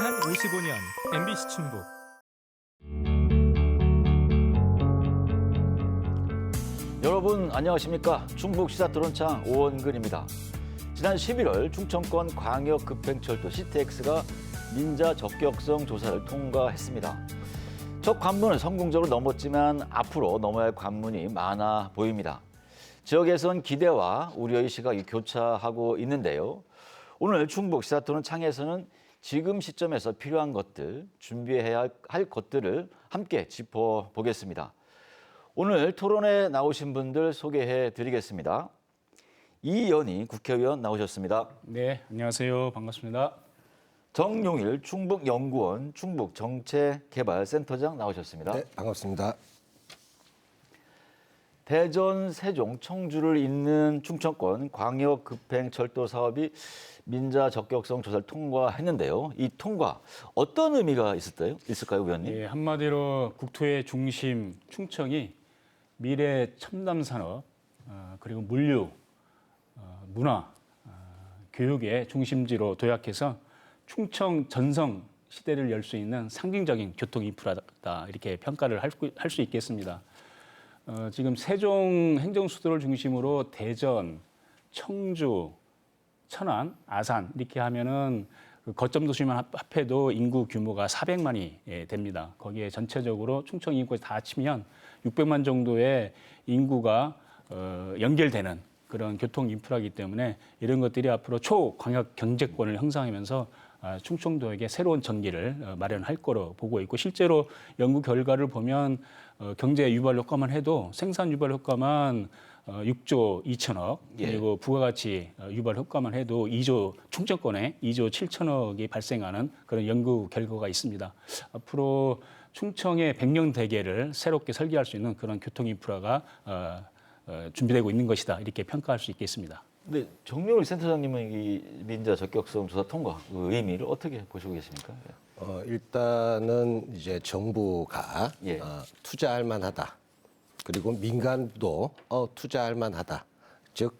지난 55년 MBC 충북. 여러분 안녕하십니까? 충북 시사토론창 오원근입니다. 지난 11월 충청권 광역급행철도 CTX가 민자 적격성 조사를 통과했습니다. 첫 관문을 성공적으로 넘었지만 앞으로 넘어야 할 관문이 많아 보입니다. 지역에선 기대와 우려의 시각이 교차하고 있는데요. 오늘 충북 시사토론창에서는 지금 시점에서 필요한 것들, 준비해야 할 것들을 함께 짚어보겠습니다. 오늘 토론에 나오신 분들 소개해 드리겠습니다. 이연희 국회의원 나오셨습니다. 네, 안녕하세요. 반갑습니다. 정용일 충북연구원 충북정책개발센터장 나오셨습니다. 네, 반갑습니다. 대전, 세종, 청주를 잇는 충청권 광역급행철도 사업이 민자 적격성 조사를 통과했는데요. 이 통과 어떤 의미가 있을까요, 의원님? 예, 한마디로 국토의 중심 충청이 미래 첨단 산업, 그리고 물류, 문화, 교육의 중심지로 도약해서 충청 전성 시대를 열 수 있는 상징적인 교통 인프라다 이렇게 평가를 할 수 있겠습니다. 지금 세종 행정수도를 중심으로 대전, 청주, 천안, 아산 이렇게 하면은 그 거점 도시만 합해도 인구 규모가 400만이 됩니다. 거기에 전체적으로 충청 인구까지 다 합치면 600만 정도의 인구가 연결되는 그런 교통 인프라이기 때문에 이런 것들이 앞으로 초광역 경제권을 형성하면서 충청도에게 새로운 전기를 마련할 거로 보고 있고 실제로 연구 결과를 보면 경제 유발 효과만 해도 생산 유발 효과만 6조 2천억 그리고 부가가치 유발 효과만 해도 2조 충청권에 2조 7천억이 발생하는 그런 연구 결과가 있습니다. 앞으로 충청의 백년 대계를 새롭게 설계할 수 있는 그런 교통 인프라가 준비되고 있는 것이다 이렇게 평가할 수 있겠습니다. 네, 정용일 센터장님은 이 민자 적격성 조사 통과 그 의미를 어떻게 보시고 계십니까? 일단은 이제 정부가 예. 투자할 만하다. 그리고 민간도 투자할 만하다. 즉,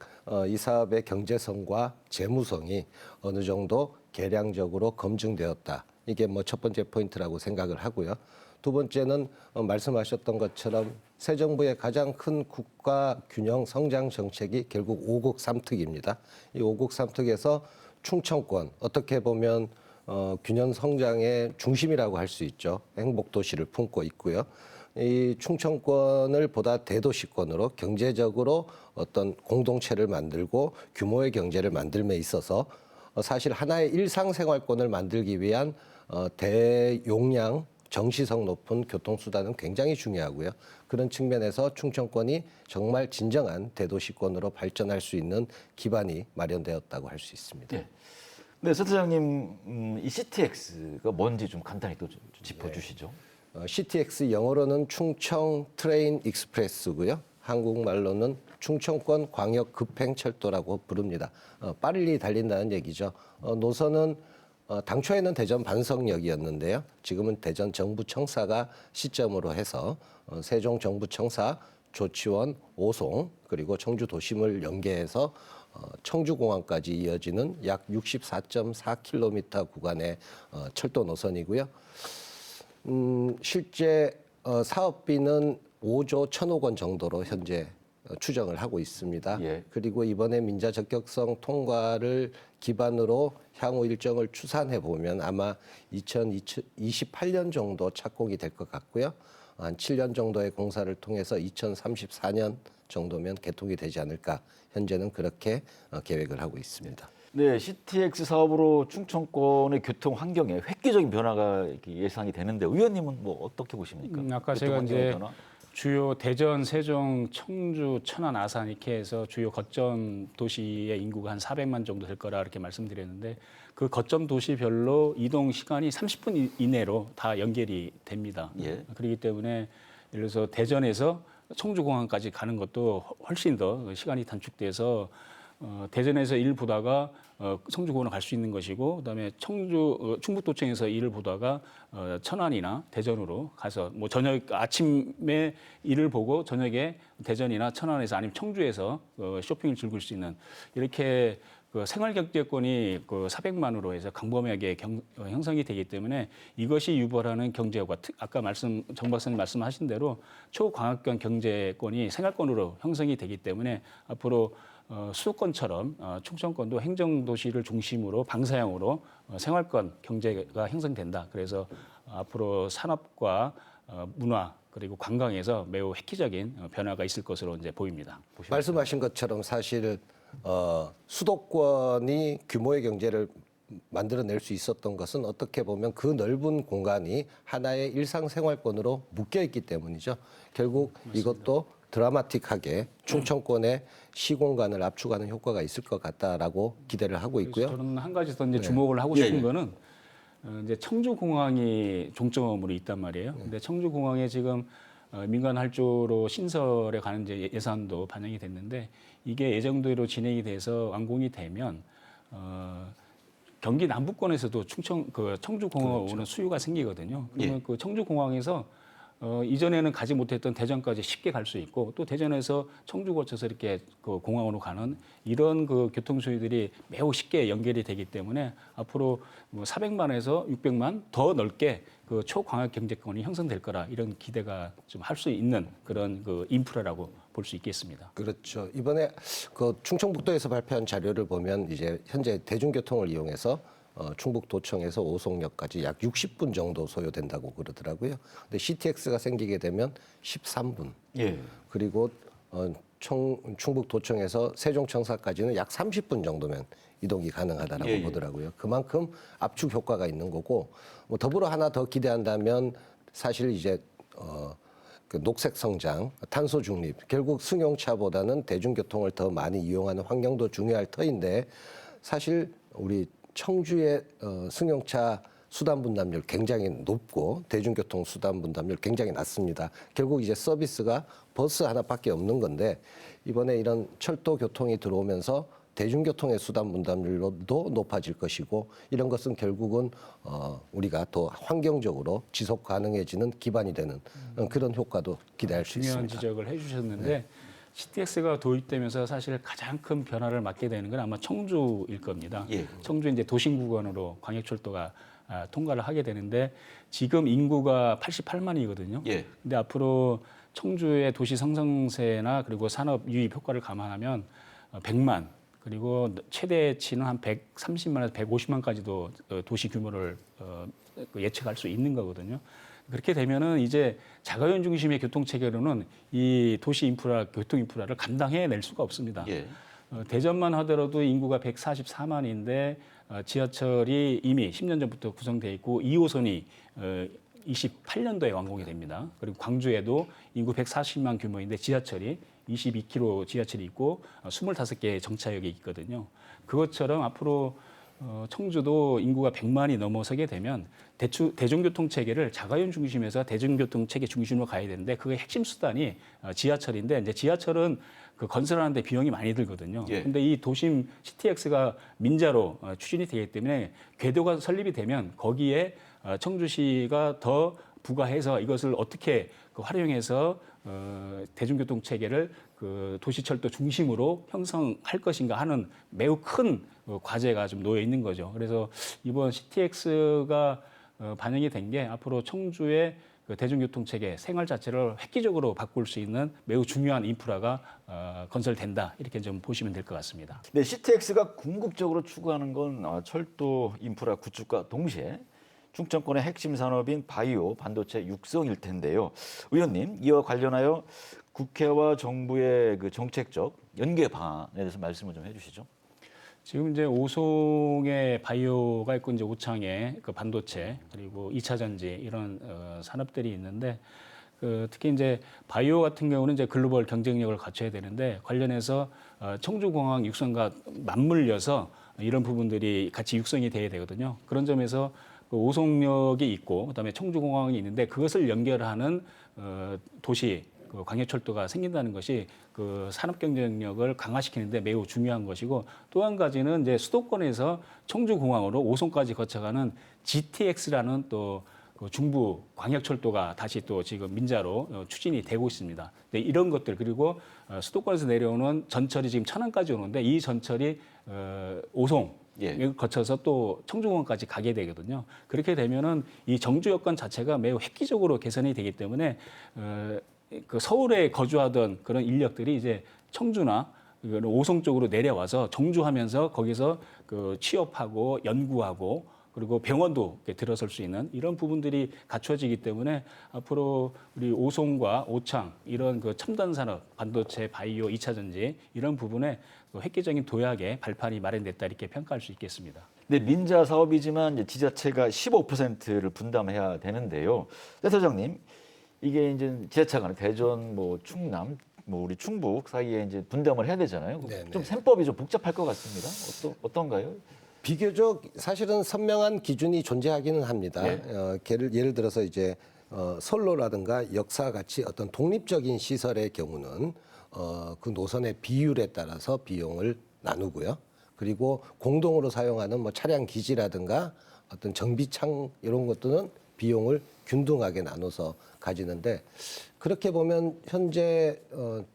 이 사업의 경제성과 재무성이 어느 정도 계량적으로 검증되었다. 이게 뭐 첫 번째 포인트라고 생각을 하고요. 두 번째는 말씀하셨던 것처럼 새 정부의 가장 큰 국가 균형 성장 정책이 결국 5곡 3특입니다. 이 5곡 3특에서 충청권 어떻게 보면 균형 성장의 중심이라고 할 수 있죠. 행복 도시를 품고 있고요. 이 충청권을 보다 대도시권으로 경제적으로 어떤 공동체를 만들고 규모의 경제를 만들며 있어서 사실 하나의 일상생활권을 만들기 위한 대용량 정시성 높은 교통수단은 굉장히 중요하고요. 그런 측면에서 충청권이 정말 진정한 대도시권으로 발전할 수 있는 기반이 마련되었다고 할 수 있습니다. 네. 네, 센터장님, 이 CTX가 뭔지 좀 간단히 또 짚어주시죠. CTX 영어로는 충청 트레인 익스프레스고요. 한국말로는 충청권 광역 급행철도라고 부릅니다. 빨리 달린다는 얘기죠. 노선은 당초에는 대전 반석역이었는데요. 지금은 대전 정부청사가 시점으로 해서 세종 정부청사, 조치원, 오송 그리고 청주 도심을 연계해서 청주공항까지 이어지는 약 64.4km 구간의 철도 노선이고요. 실제 사업비는 5조 1,000억 원 정도로 현재 추정을 하고 있습니다. 예. 그리고 이번에 민자 적격성 통과를 기반으로 향후 일정을 추산해 보면 아마 2028년 정도 착공이 될 것 같고요. 한 7년 정도의 공사를 통해서 2034년 정도면 개통이 되지 않을까. 현재는 그렇게 계획을 하고 있습니다. 네, CTX 사업으로 충청권의 교통 환경에 획기적인 변화가 이렇게 예상이 되는데 의원님은 뭐 어떻게 보십니까? 아까 교통 제가 환경의 이제 변화? 주요 대전, 세종, 청주, 천안, 아산 이렇게 해서 주요 거점 도시의 인구가 한 400만 정도 될 거라 이렇게 말씀드렸는데 그 거점 도시별로 이동 시간이 30분 이내로 다 연결이 됩니다. 예. 그렇기 때문에 예를 들어서 대전에서 청주공항까지 가는 것도 훨씬 더 시간이 단축돼서 대전에서 일 보다가 청주공항을 갈 수 있는 것이고, 그다음에 충북도청에서 일을 보다가 천안이나 대전으로 가서 뭐 저녁 아침에 일을 보고 저녁에 대전이나 천안에서 아니면 청주에서 쇼핑을 즐길 수 있는 이렇게 그 생활경제권이 그 400만으로 해서 광범위하게 형성이 되기 때문에 이것이 유발하는 경제효과, 아까 정 박사님 말씀하신 대로 초광역권 경제권이 생활권으로 형성이 되기 때문에 앞으로 수도권처럼 충청권도 행정도시를 중심으로 방사형으로 생활권 경제가 형성된다. 그래서 앞으로 산업과 문화 그리고 관광에서 매우 획기적인 변화가 있을 것으로 이제 보입니다. 말씀하신 것처럼 사실 수도권이 규모의 경제를 만들어낼 수 있었던 것은 어떻게 보면 그 넓은 공간이 하나의 일상생활권으로 묶여있기 때문이죠. 결국 이것도 드라마틱하게 충청권의 시공간을 압축하는 효과가 있을 것 같다라고 기대를 하고 있고요. 저는 한 가지 더 이제 주목을 하고 싶은 예. 거는 이제 청주공항이 종점으로 있단 말이에요. 근데 청주공항에 지금 민간 활주로 신설에 관한 이제 예산도 반영이 됐는데 이게 예정대로 진행이 돼서 완공이 되면 경기 남부권에서도 청주공항으로 오는 수요가 생기거든요. 그러면 그 청주공항에서 이전에는 가지 못했던 대전까지 쉽게 갈 수 있고 또 대전에서 청주 거쳐서 이렇게 그 공항으로 가는 이런 그 교통 수요들이 매우 쉽게 연결이 되기 때문에 앞으로 뭐 400만에서 600만 더 넓게 그 초광역 경제권이 형성될 거라 이런 기대가 좀 할 수 있는 그런 그 인프라라고 볼 수 있겠습니다. 그렇죠. 이번에 그 충청북도에서 발표한 자료를 보면 이제 현재 대중교통을 이용해서 충북도청에서 오송역까지 약 60분 정도 소요된다고 그러더라고요. 근데 CTX가 생기게 되면 13분. 예. 그리고 충북도청에서 세종청사까지는 약 30분 정도면 이동이 가능하다라고 보더라고요. 그만큼 압축 효과가 있는 거고 뭐 더불어 하나 더 기대한다면 사실 이제 그 녹색 성장, 탄소 중립, 결국 승용차보다는 대중교통을 더 많이 이용하는 환경도 중요할 터인데 사실 우리 청주의 승용차 수단 분담률 굉장히 높고 대중교통 수단 분담률 굉장히 낮습니다. 결국 이제 서비스가 버스 하나밖에 없는 건데 이번에 이런 철도 교통이 들어오면서 대중교통의 수단 분담률도 높아질 것이고 이런 것은 결국은 우리가 더 환경적으로 지속 가능해지는 기반이 되는 그런 효과도 기대할 수 중요한 있습니다. 지적을 해주셨는데 CTX가 도입되면서 사실 가장 큰 변화를 맞게 되는 건 아마 청주일 겁니다. 예. 청주 이제 도심 구간으로 광역철도가 통과를 하게 되는데 지금 인구가 88만이거든요. 예. 근데 앞으로 청주의 도시 성장세나 그리고 산업 유입 효과를 감안하면 100만 그리고 최대치는 한 130만에서 150만까지도 도시 규모를 예측할 수 있는 거거든요. 그렇게 되면은 이제 자가용 중심의 교통 체계로는 이 도시 인프라, 교통 인프라를 감당해낼 수가 없습니다. 예. 대전만 하더라도 인구가 144만인데 지하철이 이미 10년 전부터 구성돼 있고 2호선이 28년도에 완공이 됩니다. 그리고 광주에도 인구 140만 규모인데 지하철이 22km 지하철이 있고 25개의 정차역이 있거든요. 그것처럼 앞으로 청주도 인구가 100만이 넘어서게 되면 대중교통 체계를 자가용 중심에서 대중교통 체계 중심으로 가야 되는데 그의 핵심 수단이 지하철인데 이제 지하철은 그 건설하는데 비용이 많이 들거든요. 그런데 이 도심 CTX가 민자로 추진이 되기 때문에 궤도가 설립이 되면 거기에 청주시가 더 부과해서 이것을 어떻게 활용해서 대중교통 체계를 그 도시철도 중심으로 형성할 것인가 하는 매우 큰 과제가 좀 놓여 있는 거죠. 그래서 이번 CTX가 반영이 된 게 앞으로 청주의 그 대중교통 체계 생활 자체를 획기적으로 바꿀 수 있는 매우 중요한 인프라가 건설된다 이렇게 좀 보시면 될 것 같습니다. 네, CTX가 궁극적으로 추구하는 건 철도 인프라 구축과 동시에 충청권의 핵심 산업인 바이오 반도체 육성일 텐데요. 의원님, 이와 관련하여 국회와 정부의 그 정책적 연계 방안에 대해서 말씀을 좀 해주시죠. 지금 이제 오송에 바이오가 있고 이제 오창에 그 반도체 그리고 2차 전지 이런 산업들이 있는데 특히 이제 바이오 같은 경우는 이제 글로벌 경쟁력을 갖춰야 되는데 관련해서 청주공항 육성과 맞물려서 이런 부분들이 같이 육성이 돼야 되거든요. 그런 점에서 그 오송역이 있고 그다음에 청주공항이 있는데 그것을 연결하는 도시 그 광역철도가 생긴다는 것이 그 산업 경쟁력을 강화시키는데 매우 중요한 것이고 또 한 가지는 이제 수도권에서 청주공항으로 오송까지 거쳐가는 GTX라는 또 그 중부 광역철도가 다시 또 지금 민자로 추진이 되고 있습니다. 네, 이런 것들 그리고 수도권에서 내려오는 전철이 지금 천안까지 오는데 이 전철이 오송 예. 을 거쳐서 또 청주공항까지 가게 되거든요. 그렇게 되면은 이 정주 여건 자체가 매우 획기적으로 개선이 되기 때문에 그 서울에 거주하던 그런 인력들이 이제 청주나 오송 쪽으로 내려와서 정주하면서 거기서 그 취업하고 연구하고 그리고 병원도 이렇게 들어설 수 있는 이런 부분들이 갖춰지기 때문에 앞으로 우리 오송과 오창 이런 그 첨단 산업, 반도체, 바이오, 2차 전지 이런 부분에 그 획기적인 도약의 발판이 마련됐다 이렇게 평가할 수 있겠습니다. 네, 민자 사업이지만 이제 지자체가 15%를 분담해야 되는데요. 네, 소장님, 이게 이제 지자체가 대전, 뭐 충남, 뭐 우리 충북 사이에 이제 분담을 해야 되잖아요. 네네. 좀 셈법이 좀 복잡할 것 같습니다. 어떤가요? 비교적 사실은 선명한 기준이 존재하기는 합니다. 예. 예를 들어서 이제 선로라든가 역사 같이 어떤 독립적인 시설의 경우는 그 노선의 비율에 따라서 비용을 나누고요. 그리고 공동으로 사용하는 뭐 차량 기지라든가 어떤 정비창 이런 것들은 비용을 균등하게 나눠서 가지는데 그렇게 보면 현재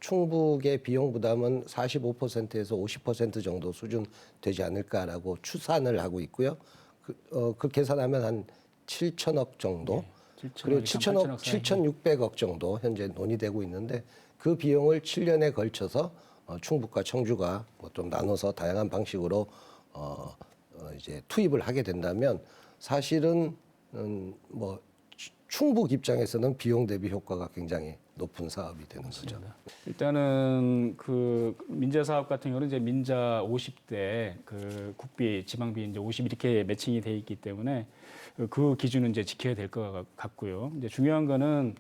충북의 비용 부담은 45%에서 50% 정도 수준 되지 않을까라고 추산을 하고 있고요. 그 계산하면 한 7천억 정도, 네, 그리고 7천억, 7,600억 정도 현재 논의되고 있는데 그 비용을 7년에 걸쳐서 충북과 청주가 뭐 좀 나눠서 다양한 방식으로 이제 투입을 하게 된다면 사실은 뭐 충북 입장에서는 비용 대비 효과가 굉장히 높은 사업이 되는 거죠. 일단은 그 민자 사업 같은 경우는 이제 민자 50대 그 국비, 지방비 이제 50 이렇게 매칭이 돼 있기 때문에 그 기준은 이제 지켜야 될 것 같고요. 이제 중요한 거는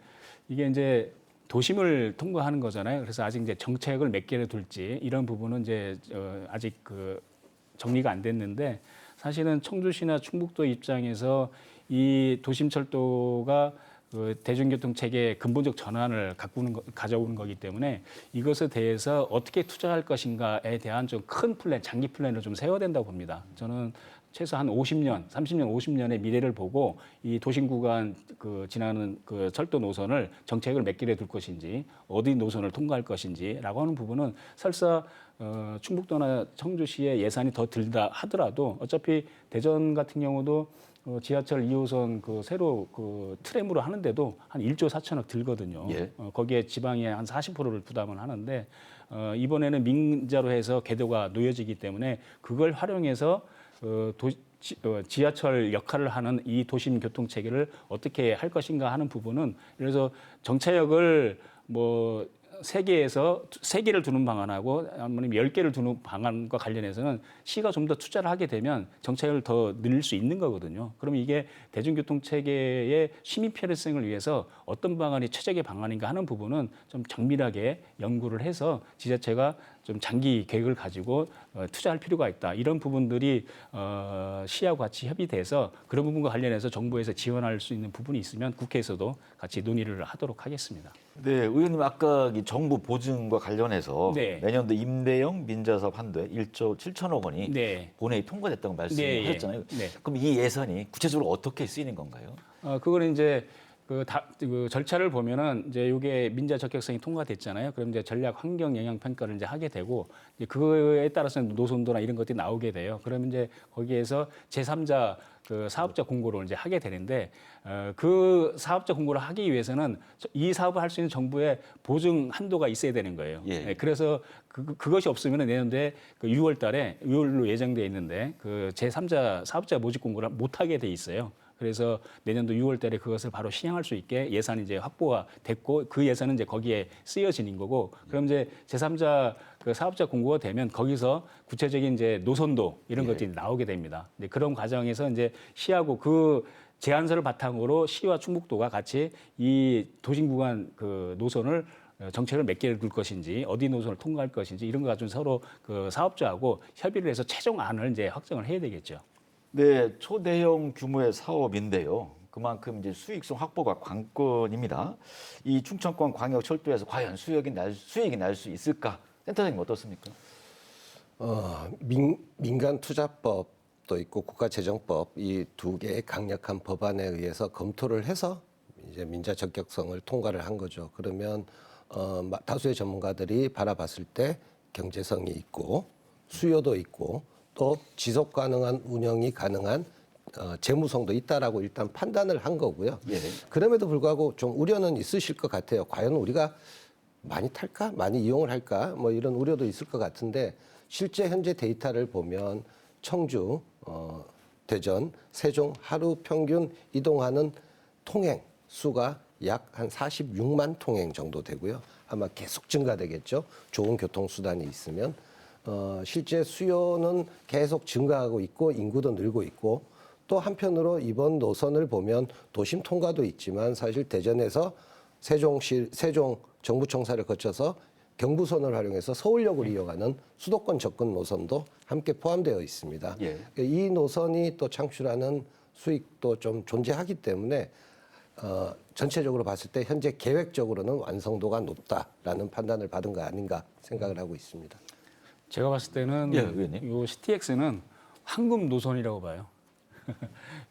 이게 이제 도심을 통과하는 거잖아요. 그래서 아직 이제 정책을 몇 개를 둘지 이런 부분은 이제 아직 그 정리가 안 됐는데 사실은 청주시나 충북도 입장에서 이 도심철도가 그 대중교통 체계의 근본적 전환을 가져오는 거기 때문에 이것에 대해서 어떻게 투자할 것인가에 대한 좀 큰 플랜, 장기 플랜을 좀 세워야 된다고 봅니다. 저는 최소 한 50년, 30년, 50년의 미래를 보고 이 도심 구간 그 지나는 그 철도 노선을 정책을 몇 개를 둘 것인지 어디 노선을 통과할 것인지라고 하는 부분은 설사 충북도나 청주시의 예산이 더 들다 하더라도 어차피 대전 같은 경우도 지하철 2호선 그 새로 그 트램으로 하는데도 한 1조 4천억 들거든요. 예. 거기에 지방에 한 40%를 부담을 하는데 이번에는 민자로 해서 궤도가 놓여지기 때문에 그걸 활용해서 지하철 역할을 하는 이 도심 교통 체계를 어떻게 할 것인가 하는 부분은 그래서 정차역을 뭐 3개를 두는 방안하고 아니면 10개를 두는 방안과 관련해서는 시가 좀 더 투자를 하게 되면 정차율을 더 늘릴 수 있는 거거든요. 그러면 이게 대중교통 체계의 시민 편의성을 위해서 어떤 방안이 최적의 방안인가 하는 부분은 좀 정밀하게 연구를 해서 지자체가 좀 장기 계획을 가지고 투자할 필요가 있다. 이런 부분들이 시하고 같이 협의돼서 그런 부분과 관련해서 정부에서 지원할 수 있는 부분이 있으면 국회에서도 같이 논의를 하도록 하겠습니다. 네, 의원님 아까 이 정부 보증과 관련해서 네. 내년도 임대형 민자사업 한도에 1조 7천억 원이 네. 본회의 통과됐다고 네, 말씀하셨잖아요. 네. 그럼 이 예산이 구체적으로 어떻게 쓰이는 건가요? 그거는 이제 그 절차를 보면은 이제 이게 민자 적격성이 통과됐잖아요. 그럼 이제 전략 환경 영향 평가를 이제 하게 되고 이제 그거에 따라서는 노선도나 이런 것들이 나오게 돼요. 그러면 이제 거기에서 제3자 그 사업자 공고를 이제 하게 되는데 그 사업자 공고를 하기 위해서는 이 사업을 할 수 있는 정부의 보증 한도가 있어야 되는 거예요. 예. 네, 그래서 그것이 없으면 내년도에 그 6월로 예정돼 있는데 그 제3자 사업자 모집 공고를 못 하게 돼 있어요. 그래서 내년도 6월 달에 그것을 바로 시행할 수 있게 예산이 이제 확보가 됐고 그 예산은 이제 거기에 쓰여지는 거고 그럼 이제 제3자 그 사업자 공고가 되면 거기서 구체적인 이제 노선도 이런 것들이 나오게 됩니다. 이제 그런 과정에서 이제 시하고 그 제안서를 바탕으로 시와 충북도가 같이 이 도심 구간 그 노선을 정책을 몇 개를 둘 것인지 어디 노선을 통과할 것인지 이런 거 가지고 서로 그 사업자하고 협의를 해서 최종안을 이제 확정을 해야 되겠죠. 네, 초대형 규모의 사업인데요. 그만큼 이제 수익성 확보가 관건입니다. 이 충청권 광역철도에서 과연 수익이 날 수 있을까? 센터장님 어떻습니까? 민간 투자법도 있고 국가재정법 이 두 개의 강력한 법안에 의해서 검토를 해서 이제 민자 적격성을 통과를 한 거죠. 그러면 다수의 전문가들이 바라봤을 때 경제성이 있고 수요도 있고 또 지속 가능한 운영이 가능한 재무성도 있다라고 일단 판단을 한 거고요. 예. 그럼에도 불구하고 좀 우려는 있으실 것 같아요. 과연 우리가 많이 탈까? 많이 이용을 할까? 뭐 이런 우려도 있을 것 같은데 실제 현재 데이터를 보면 청주, 대전, 세종 하루 평균 이동하는 통행 수가 약 한 46만 통행 정도 되고요. 아마 계속 증가되겠죠. 좋은 교통수단이 있으면. 실제 수요는 계속 증가하고 있고 인구도 늘고 있고 또 한편으로 이번 노선을 보면 도심 통과도 있지만 사실 대전에서 세종 정부청사를 거쳐서 경부선을 활용해서 서울역을 이어가는 수도권 접근 노선도 함께 포함되어 있습니다. 예. 이 노선이 또 창출하는 수익도 좀 존재하기 때문에 전체적으로 봤을 때 현재 계획적으로는 완성도가 높다라는 판단을 받은 거 아닌가 생각을 하고 있습니다. 제가 봤을 때는 예, 의원님. 요 CTX는 황금 노선이라고 봐요.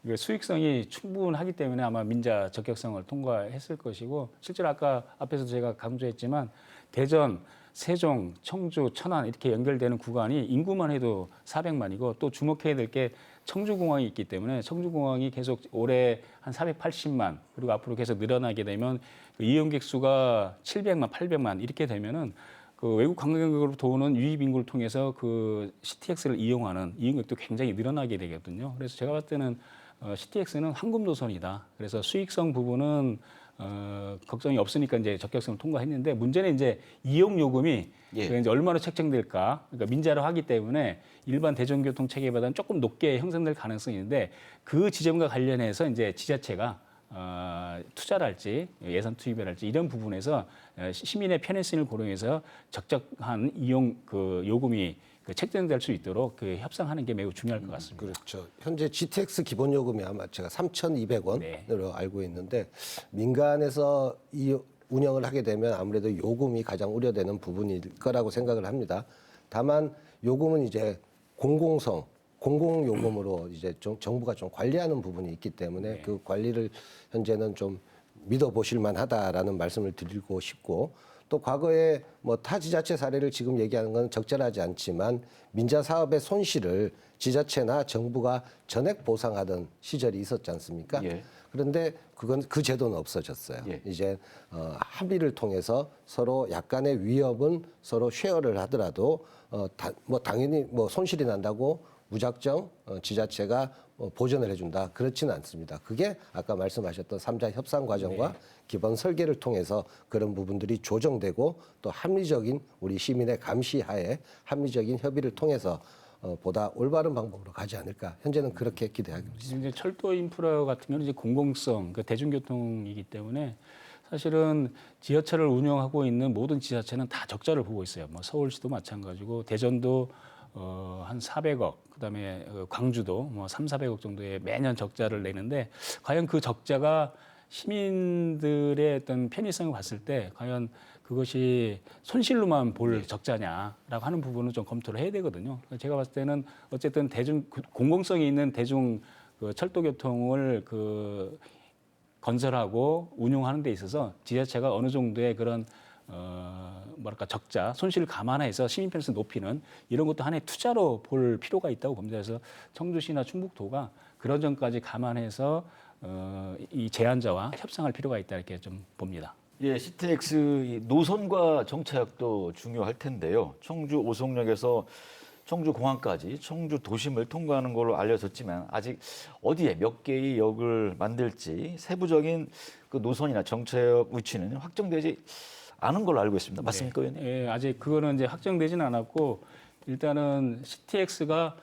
이게 수익성이 충분하기 때문에 아마 민자 적격성을 통과했을 것이고 실제로 아까 앞에서 제가 강조했지만 대전, 세종, 청주, 천안 이렇게 연결되는 구간이 인구만 해도 400만이고 또 주목해야 될 게 청주공항이 있기 때문에 청주공항이 계속 올해 한 480만 그리고 앞으로 계속 늘어나게 되면 그 이용객 수가 700만, 800만 이렇게 되면은 그 외국 관광객으로부터 오는 유입 인구를 통해서 그 CTX를 이용하는 이용객도 굉장히 늘어나게 되거든요. 그래서 제가 봤을 때는 CTX는 황금 노선이다. 그래서 수익성 부분은 걱정이 없으니까 이제 적격성을 통과했는데 문제는 이제 이용 요금이 예. 그게 이제 얼마나 책정될까? 그러니까 민자로 하기 때문에 일반 대중교통 체계보다는 조금 높게 형성될 가능성이 있는데 그 지점과 관련해서 이제 지자체가 투자를 할지 예산 투입을 할지 이런 부분에서 시민의 편의성을 고려해서 적적한 이용 그 요금이 그 책정될 수 있도록 그 협상하는 게 매우 중요할 것 같습니다. 그렇죠. 현재 GTX 기본 요금이 아마 제가 3,200원으로 네. 알고 있는데 민간에서 이 운영을 하게 되면 아무래도 요금이 가장 우려되는 부분일 거라고 생각을 합니다. 다만 요금은 이제 공공성, 공공 요금으로 이제 좀 정부가 좀 관리하는 부분이 있기 때문에 네. 그 관리를 현재는 좀 믿어보실 만하다라는 말씀을 드리고 싶고 또 과거에 뭐 타 지자체 사례를 지금 얘기하는 건 적절하지 않지만 민자 사업의 손실을 지자체나 정부가 전액 보상하던 시절이 있었지 않습니까? 예. 그런데 그건 그 제도는 없어졌어요. 예. 이제 합의를 통해서 서로 약간의 위협은 서로 쉐어를 하더라도 뭐 당연히 뭐 손실이 난다고 무작정 지자체가 보전을 해준다. 그렇지는 않습니다. 그게 아까 말씀하셨던 3자 협상 과정과 기본 설계를 통해서 그런 부분들이 조정되고 또 합리적인 우리 시민의 감시하에 합리적인 협의를 통해서 보다 올바른 방법으로 가지 않을까. 현재는 그렇게 기대하고 있습니다. 이제 철도 인프라 같은 경우는 이제 공공성, 그 대중교통이기 때문에 사실은 지하철을 운영하고 있는 모든 지자체는 다 적자를 보고 있어요. 뭐 서울시도 마찬가지고 대전도 한 400억, 그다음에 광주도 뭐 3, 400억 정도의 매년 적자를 내는데 과연 그 적자가 시민들의 어떤 편의성을 봤을 때 과연 그것이 손실로만 볼 적자냐라고 하는 부분은 좀 검토를 해야 되거든요. 제가 봤을 때는 어쨌든 공공성이 있는 대중 그 철도 교통을 그 건설하고 운용하는 데 있어서 지자체가 어느 정도의 그런 뭐랄까 적자, 손실을 감안해서 시민 편의성 높이는 이런 것도 하나의 투자로 볼 필요가 있다고 봅니다. 그래서 청주시나 충북도가 그런 점까지 감안해서 이 제안자와 협상할 필요가 있다 이렇게 좀 봅니다. 예, CTX 노선과 정차역도 중요할 텐데요. 청주 오송역에서 청주 공항까지 청주 도심을 통과하는 걸로 알려졌지만 아직 어디에 몇 개의 역을 만들지 세부적인 그 노선이나 정차역 위치는 확정되지 않은 걸로 알고 있습니다. 맞습니까, 의원님? 예, 아직 그거는 이제 확정되지는 않았고 일단은 CTX가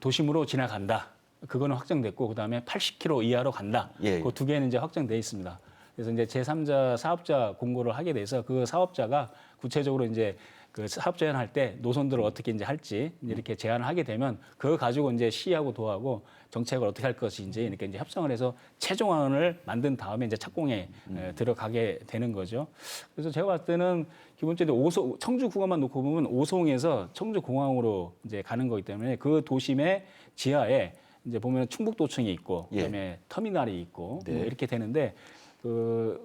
도심으로 지나간다. 그거는 확정됐고 그다음에 80km 이하로 간다. 예. 그 두 개는 이제 확정돼 있습니다. 그래서 이제 제3자 사업자 공고를 하게 돼서 그 사업자가 구체적으로 이제 그 사업 제안할 때 노선들을 어떻게 이제 할지 이렇게 제안을 하게 되면 그거 가지고 이제 시하고 도하고 정책을 어떻게 할 것인지 이렇게 이제 협상을 해서 최종안을 만든 다음에 이제 착공에 들어가게 되는 거죠. 그래서 제가 봤을 때는 기본적으로 청주 구간만 놓고 보면 오송에서 청주 공항으로 이제 가는 거기 때문에 그 도심의 지하에 이제 보면 충북도청이 있고 그다음에 터미널이 있고 네. 뭐 이렇게 되는데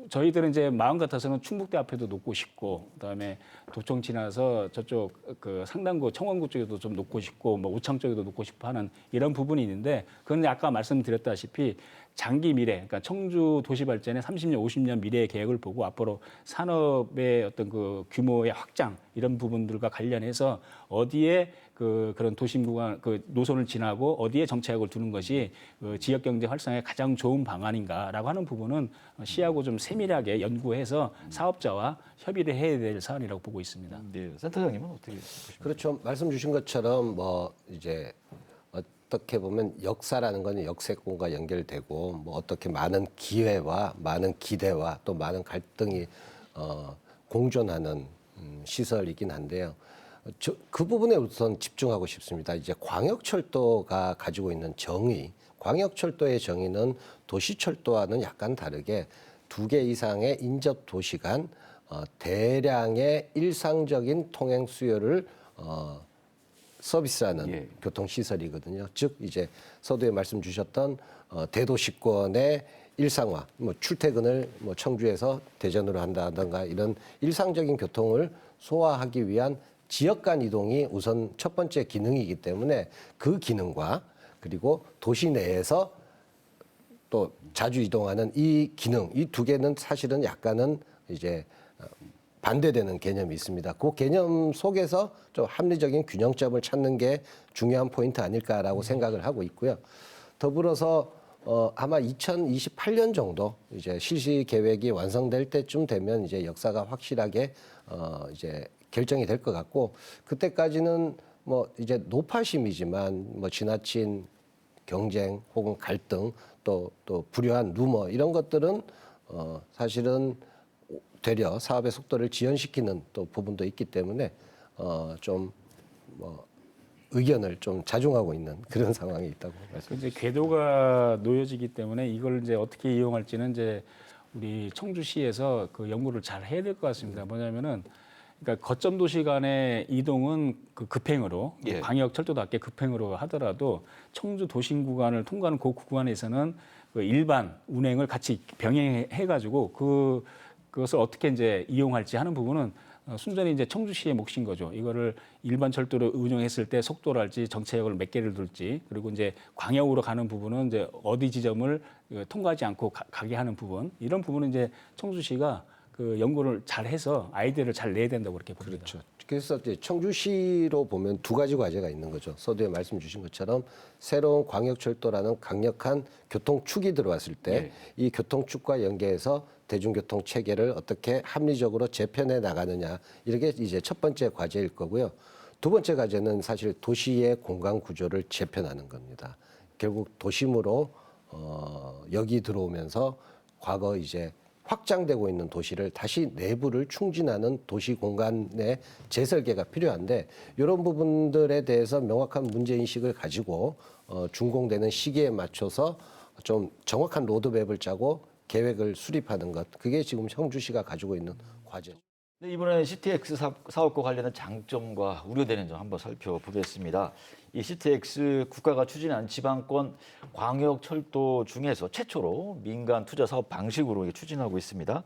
저희들은 이제 마음 같아서는 충북대 앞에도 놓고 싶고, 그다음에 도청 지나서 저쪽 그 상당구 청원구 쪽에도 좀 놓고 싶고, 뭐 우창 쪽에도 놓고 싶어 하는 이런 부분이 있는데, 그건 아까 말씀드렸다시피 장기 미래, 그러니까 청주 도시 발전의 30년, 50년 미래의 계획을 보고 앞으로 산업의 어떤 그 규모의 확장 이런 부분들과 관련해서 어디에 그런 도심 구간 그 노선을 지나고 어디에 정착을 두는 것이 지역 경제 활성화에 가장 좋은 방안인가라고 하는 부분은 시하고 좀 세밀하게 연구해서 사업자와 협의를 해야 될 사안이라고 보고 있습니다. 네, 센터장님은 어떻게 보십니까? 그렇죠. 말씀 주신 것처럼 뭐 이제 어떻게 보면 역사라는 건 역세권과 연결되고 뭐 어떻게 많은 기회와 많은 기대와 또 많은 갈등이 공존하는 시설이긴 한데요. 그 부분에 우선 집중하고 싶습니다. 이제 광역철도가 가지고 있는 정의, 광역철도의 정의는 도시철도와는 약간 다르게 2개 이상의 인접 도시 간 대량의 일상적인 통행 수요를 서비스하는 예. 교통시설이거든요. 즉 이제 서두에 말씀 주셨던 대도시권의 일상화, 뭐 출퇴근을 뭐 청주에서 대전으로 한다든가 이런 일상적인 교통을 소화하기 위한 지역 간 이동이 우선 첫 번째 기능이기 때문에 그 기능과 그리고 도시 내에서 또 자주 이동하는 이 기능, 이 두 개는 사실은 약간은 이제 반대되는 개념이 있습니다. 그 개념 속에서 좀 합리적인 균형점을 찾는 게 중요한 포인트 아닐까라고 생각을 하고 있고요. 더불어서 아마 2028년 정도 이제 실시 계획이 완성될 때쯤 되면 이제 역사가 확실하게 이제 결정이 될 것 같고, 그때까지는 뭐 이제 노파심이지만 뭐 지나친 경쟁 혹은 갈등 또 불효한 루머 이런 것들은 사실은 되려 사업의 속도를 지연시키는 또 부분도 있기 때문에 좀 뭐 의견을 좀 자중하고 있는 그런 상황이 있다고 말씀드립니다. 이제 궤도가 놓여지기 때문에 이걸 이제 어떻게 이용할지는 이제 우리 청주시에서 그 연구를 잘 해야 될 것 같습니다. 뭐냐면은 그러니까 거점 도시 간의 이동은 그 급행으로 예. 광역 철도답게 급행으로 하더라도 청주 도심 구간을 통과하는 그 구간에서는 그 일반 운행을 같이 병행해 가지고 그것을 어떻게 이제 이용할지 하는 부분은 순전히 이제 청주시의 몫인 거죠. 이거를 일반 철도로 운영했을 때 속도랄지 정체역을 몇 개를 둘지, 그리고 이제 광역으로 가는 부분은 이제 어디 지점을 통과하지 않고 가게 하는 부분, 이런 부분은 이제 청주시가 그 연구를 잘 해서 아이디어를 잘 내야 된다고 그렇게 봅니다. 그렇죠. 그래서 이제 청주시로 보면 두 가지 과제가 있는 거죠. 서두에 말씀 주신 것처럼 새로운 광역철도라는 강력한 교통축이 들어왔을 때 이 교통축과 연계해서 대중교통 체계를 어떻게 합리적으로 재편해 나가느냐, 이게 이제 첫 번째 과제일 거고요. 두 번째 과제는 사실 도시의 공간 구조를 재편하는 겁니다. 결국 도심으로 여기 들어오면서 과거 이제 확장되고 있는 도시를 다시 내부를 충진하는 도시 공간의 재설계가 필요한데, 이런 부분들에 대해서 명확한 문제인식을 가지고 준공되는 시기에 맞춰서 좀 정확한 로드맵을 짜고 계획을 수립하는 것, 그게 지금 청주시가 가지고 있는 과제죠. 네, 이번에 CTX 사업과 관련된 장점과 우려되는 점 한번 살펴보겠습니다. 이 CTX 국가가 추진한 지방권 광역철도 중에서 최초로 민간 투자 사업 방식으로 추진하고 있습니다.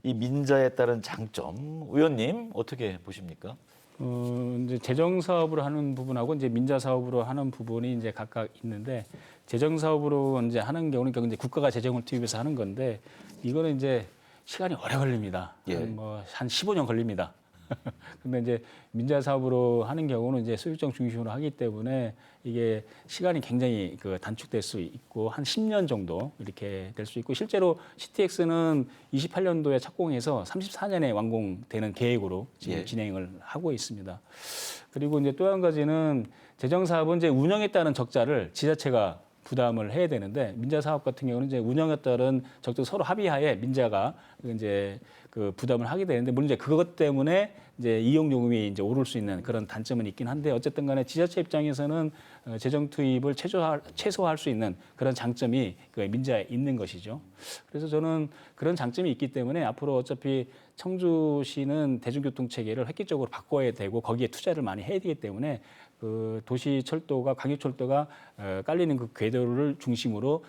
이 민자에 따른 장점, 의원님 어떻게 보십니까? 이제 재정 사업으로 하는 부분하고 이제 민자 사업으로 하는 부분이 이제 각각 있는데, 재정 사업으로 이제 하는 경우는 이제 국가가 재정을 투입해서 하는 건데, 이거는 이제 시간이 오래 걸립니다. 예. 한 15년 걸립니다. 근데 이제 민자 사업으로 하는 경우는 이제 소유정 중심으로 하기 때문에 이게 시간이 굉장히 단축될 수 있고 한 10년 정도 이렇게 될 수 있고, 실제로 CTX는 28년도에 착공해서 34년에 완공되는 계획으로 지금 진행을 하고 있습니다. 그리고 이제 또 한 가지는 재정 사업은 이제 운영에 따른 적자를 지자체가 부담을 해야 되는데, 민자 사업 같은 경우는 이제 운영에 따른 적자 서로 합의하에 민자가 이제 그 부담을 하게 되는데 물론 이제 그것 때문에 이제 이용 요금이 이제 오를 수 있는 그런 단점은 있긴 한데 어쨌든 간에 지자체 입장에서는 재정 투입을 최소화할 수 있는 그런 장점이 그 민자에 있는 것이죠. 그래서 저는 그런 장점이 있기 때문에 앞으로 어차피 청주시는 대중교통 체계를 획기적으로 바꿔야 되고 거기에 투자를 많이 해야 되기 때문에 그 도시철도가 광역철도가 깔리는 그 궤도를 중심으로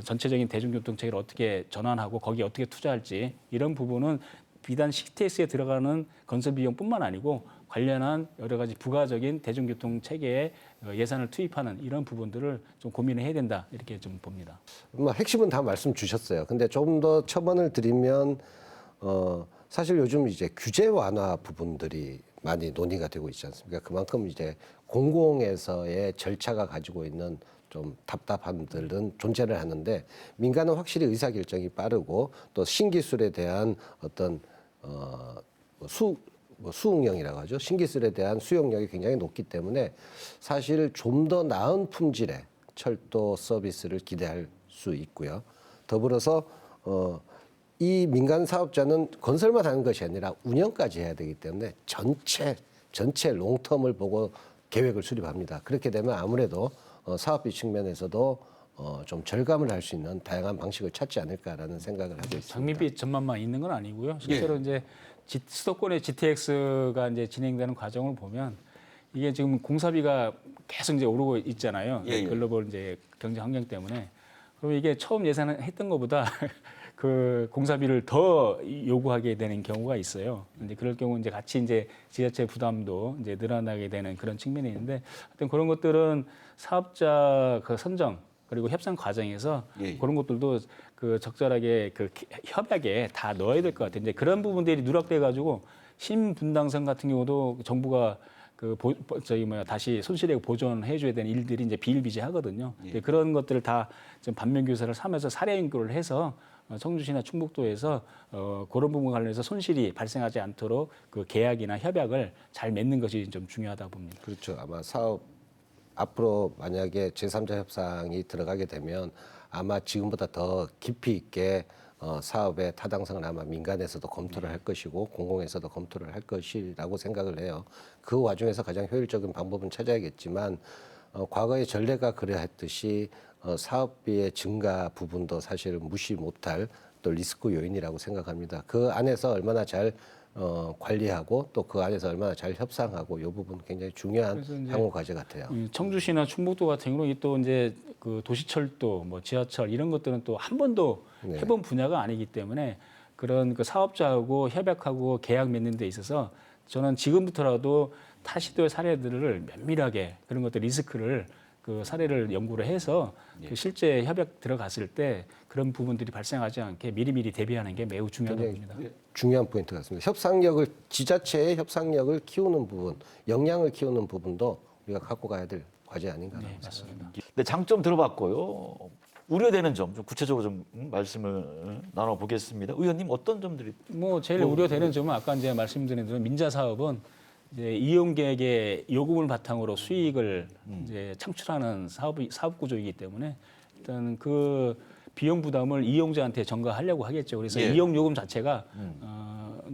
전체적인 대중교통 체계를 어떻게 전환하고 거기에 어떻게 투자할지 이런 부분은 비단 CTX에 들어가는 건설 비용뿐만 아니고 관련한 여러 가지 부가적인 대중교통 체계에 예산을 투입하는 이런 부분들을 좀 고민을 해야 된다 이렇게 좀 봅니다. 뭐 핵심은 다 말씀 주셨어요. 근데 좀 더 첨언을 드리면 사실 요즘 이제 규제 완화 부분들이 많이 논의가 되고 있지 않습니까? 그만큼 이제 공공에서의 절차가 가지고 있는 좀 답답함들은 존재를 하는데 민간은 확실히 의사결정이 빠르고 또 신기술에 대한 어떤 수응력이라고 하죠. 신기술에 대한 수용력이 굉장히 높기 때문에 사실 좀 더 나은 품질의 철도 서비스를 기대할 수 있고요. 더불어서 이 민간 사업자는 건설만 하는 것이 아니라 운영까지 해야 되기 때문에 전체 롱텀을 보고 계획을 수립합니다. 그렇게 되면 아무래도 사업비 측면에서도 좀 절감을 할 수 있는 다양한 방식을 찾지 않을까라는 생각을 하고 있습니다. 장밋빛 전망만 있는 건 아니고요. 실제로 이제 수도권의 GTX가 이제 진행되는 과정을 보면 이게 지금 공사비가 계속 이제 오르고 있잖아요. 글로벌 이제 경제 환경 때문에. 그럼 이게 처음 예산했던 것보다 그 공사비를 더 요구하게 되는 경우가 있어요. 이제 그럴 경우 이제 같이 이제 지자체 부담도 이제 늘어나게 되는 그런 측면이 있는데 하여튼 그런 것들은 사업자 그 선정 그리고 협상 과정에서 그런 것들도 그 적절하게 그 협약에 다 넣어야 될 것 같아요. 이제 그런 부분들이 누락돼 가지고 신분당선 같은 경우도 정부가 그 다시 손실액 보존해 줘야 되는 일들이 이제 비일비재하거든요. 그런 것들을 다 좀 반면 교사를 삼아서 사례 연구를 해서 청주시나 충북도에서 그런 부분 관련해서 손실이 발생하지 않도록 그 계약이나 협약을 잘 맺는 것이 좀 중요하다 봅니다. 그렇죠. 아마 사업 앞으로 만약에 제3자 협상이 들어가게 되면 아마 지금보다 더 깊이 있게 사업의 타당성을 아마 민간에서도 검토를 할 것이고 공공에서도 검토를 할 것이라고 생각을 해요. 그 와중에서 가장 효율적인 방법은 찾아야겠지만 과거의 전례가 그러했듯이 사업비의 증가 부분도 사실 무시 못할 또 리스크 요인이라고 생각합니다. 그 안에서 얼마나 잘 관리하고 또 그 안에서 얼마나 잘 협상하고 이 부분 굉장히 중요한 향후 과제 같아요. 청주시나 충북도 같은 경우는 또 이제 그 도시철도, 뭐 지하철 이런 것들은 또 한 번도 해본 분야가 아니기 때문에 그런 그 사업자하고 협약하고 계약 맺는 데 있어서 저는 지금부터라도 타시도의 사례들을 면밀하게 그런 것들 리스크를 그 사례를 연구를 해서 그 실제 협약 들어갔을 때 그런 부분들이 발생하지 않게 미리미리 대비하는 게 매우 중요하다고 봅니다. 중요한 포인트 같습니다. 지자체의 협상력을 키우는 부분, 역량을 키우는 부분도 우리가 갖고 가야 될 과제 아닌가 맞습니다. 네, 장점 들어봤고요. 우려되는 점 좀 구체적으로 좀 말씀을 나눠보겠습니다. 의원님 어떤 점들이? 뭐 제일 우려되는 점은 아까 이제 말씀드린 대로 민자 사업은 이제 이용객의 요금을 바탕으로 수익을 이제 창출하는 사업 구조이기 때문에 일단 그 비용 부담을 이용자한테 전가하려고 하겠죠. 그래서 이용 요금 자체가